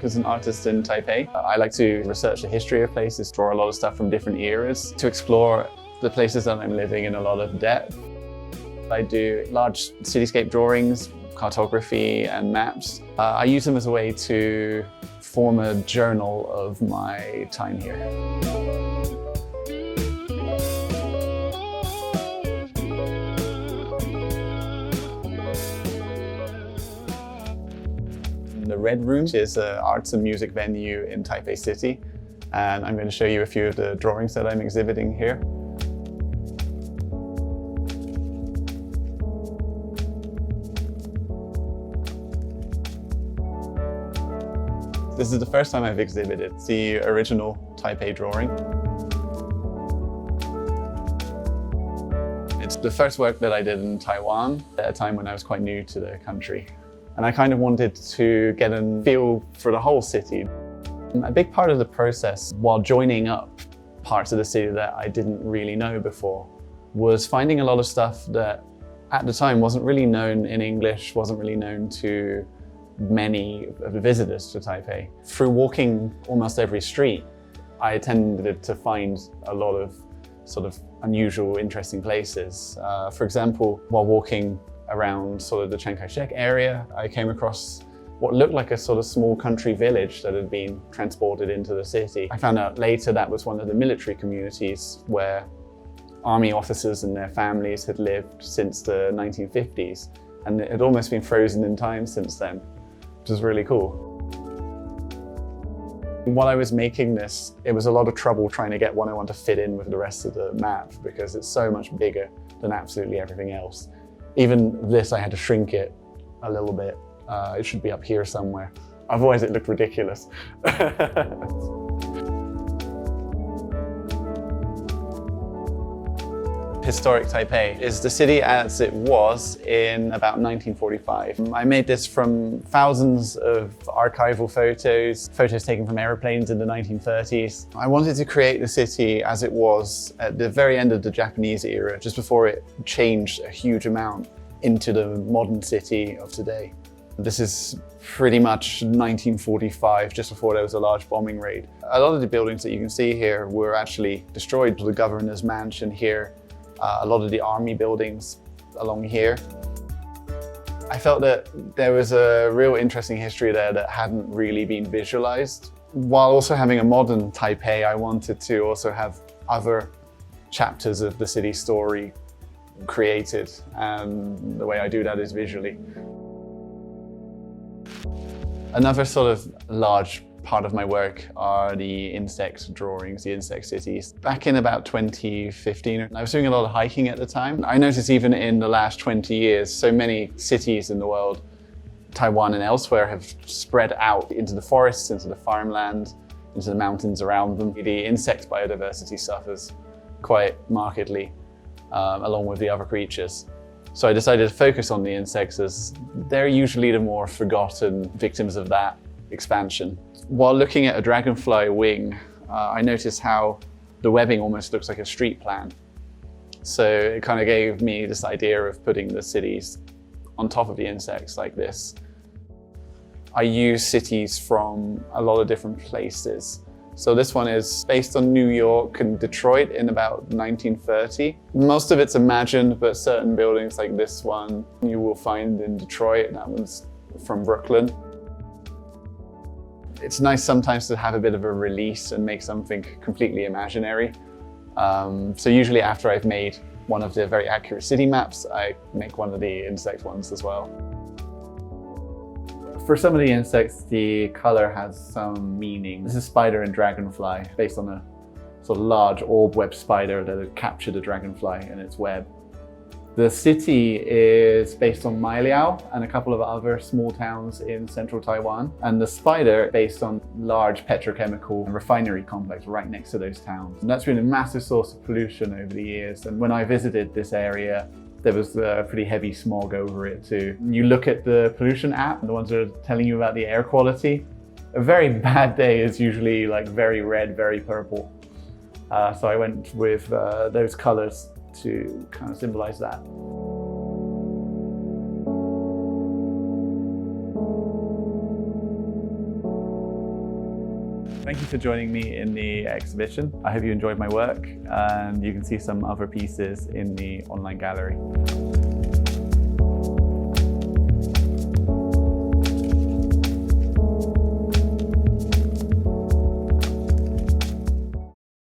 as an artist in Taipei. I like to research the history of places, draw a lot of stuff from different eras, to explore the places that I'm living in a lot of depth. I do large cityscape drawings, cartography and maps. I use them as a way to form a journal of my time here. The Red Room is an arts and music venue in Taipei City, and I'm going to show you a few of the drawings that I'm exhibiting here. This is the first time I've exhibited. It's the original Taipei drawing. It's the first work that I did in Taiwan at a time when I was quite new to the country. And I kind of wanted to get a feel for the whole city. A big part of the process while joining up parts of the city that I didn't really know before was finding a lot of stuff that at the time wasn't really known in English, wasn't really known to many of the visitors to Taipei. Through walking almost every street, I tended to find a lot of sort of unusual, interesting places. For example, while walking around sort of the Chiang Kai-shek area, I came across what looked like a sort of small country village that had been transported into the city. I found out later that was one of the military communities where army officers and their families had lived since the 1950s, and it had almost been frozen in time since then, which was really cool. While I was making this, it was a lot of trouble trying to get 101 to fit in with the rest of the map because it's so much bigger than absolutely everything else. Even this, I had to shrink it a little bit. It should be up here somewhere. Otherwise it looked ridiculous. Historic Taipei is the city as it was in about 1945. I made this from thousands of archival photos taken from airplanes in the 1930s. I wanted to create the city as it was at the very end of the Japanese era, just before it changed a huge amount into the modern city of today. This is pretty much 1945, just before there was a large bombing raid. A lot of the buildings that you can see here were actually destroyed. The governor's mansion here, a lot of the army buildings along here. I felt that there was a real interesting history there that hadn't really been visualized. While also having a modern Taipei, I wanted to also have other chapters of the city story created, and the way I do that is visually. Another sort of large part of my work are the insect drawings, the insect cities. Back in about 2015, I was doing a lot of hiking at the time. I noticed even in the last 20 years, so many cities in the world, Taiwan and elsewhere, have spread out into the forests, into the farmland, into the mountains around them. The insect biodiversity suffers quite markedly, along with the other creatures. So I decided to focus on the insects, as they're usually the more forgotten victims of that expansion. While looking at a dragonfly wing, I noticed how the webbing almost looks like a street plan. So it kind of gave me this idea of putting the cities on top of the insects like this. I use cities from a lot of different places. So this one is based on New York and Detroit in about 1930. Most of it's imagined, but certain buildings like this one you will find in Detroit. That one's from Brooklyn. It's nice sometimes to have a bit of a release and make something completely imaginary. So usually after I've made one of the very accurate city maps, I make one of the insect ones as well. For some of the insects, the color has some meaning. This is spider and dragonfly, based on a sort of large orb-web spider that had captured a dragonfly in its web. The city is based on Mailiao and a couple of other small towns in central Taiwan. And the spider based on large petrochemical and refinery complex right next to those towns. And that's been a massive source of pollution over the years. And when I visited this area, there was a pretty heavy smog over it too. You look at the pollution app, the ones that are telling you about the air quality. A very bad day is usually like very red, very purple. So I went with those colors to kind of symbolize that. Thank you for joining me in the exhibition. I hope you enjoyed my work, and you can see some other pieces in the online gallery.